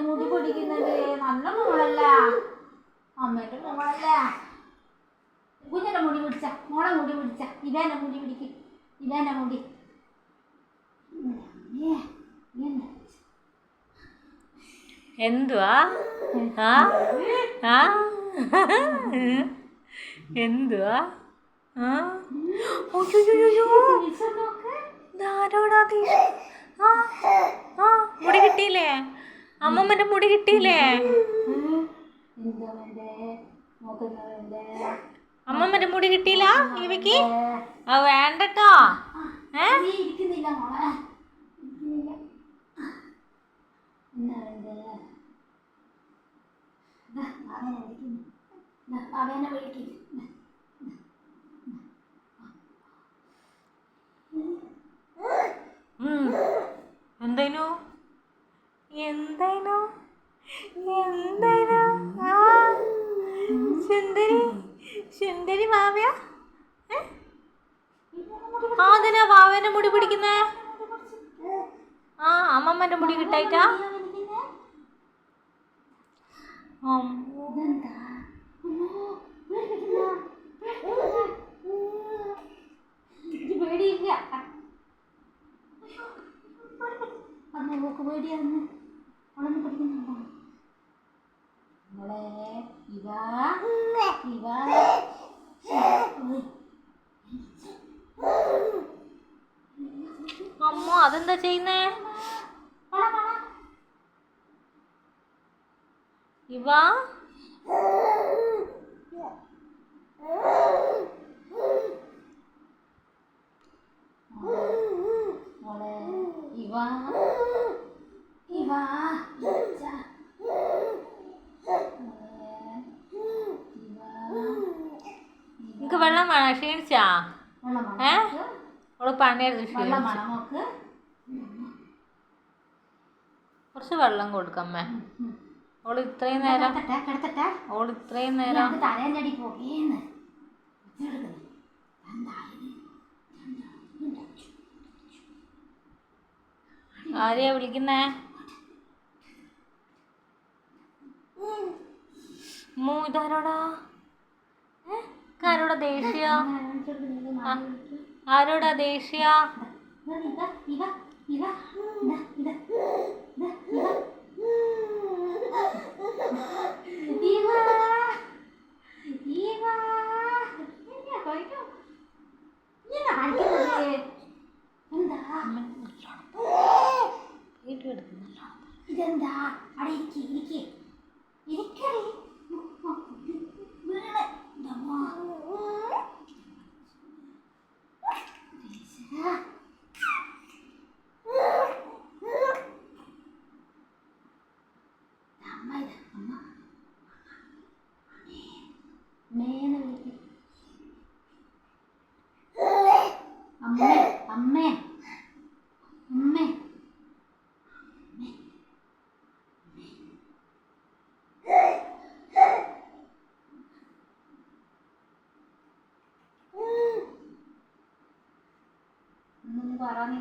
മുടി പൊടിക്കുന്നത് നല്ല മോളല്ല, അമ്മേന്റെ മോളല്ല. കുഞ്ഞിന്റെ മുടി പിടിച്ച, മോളെ മുടി പിടിച്ച, ഇവേന്റെ മുടി പിടിക്ക്, ഇവേന്റെ മുടി. എന്തുവാ എന്തുവാ മുടി കിട്ടിയില്ലേ? അമ്മമ്മന്റെ മുടി കിട്ടിയില്ലേ? അമ്മമ്മന്റെ മുടി കിട്ടിയില്ല ഇവയ്ക്ക്? വേണ്ടട്ടോ. എന്തായിനു എന്തായിനു എന്തായിനു? സുന്ദരി സുന്ദരി വാവ്യ. അതിനാ വാവേന്റെ മുടി പിടിക്കുന്നേ? അമ്മമ്മന്റെ മുടി കിട്ടായിട്ടാ? പേടിയാന്ന് അവളൊന്നും പഠിക്കുന്നുണ്ടോ? അമ്മ അതെന്താ ചെയ്യുന്നേ? ഇവ നിനക്ക് വെള്ളം വേണം? ക്ഷീണിച്ചാ? അവള് പണിയെടുത്ത് ക്ഷീണിച്ചു. കുറച്ച് വെള്ളം കൊടുക്കമ്മേ. ഓള് ഇത്രയും നേരം ആരെയാ വിളിക്കുന്നേ? ഇതാരോടാ? ആരോടാ ദേഷ്യ? ആരോടാ ദേഷ്യ? ഇതെന്താ? അവിടെ ഇരിക്കടി. അമ്മേ പറ.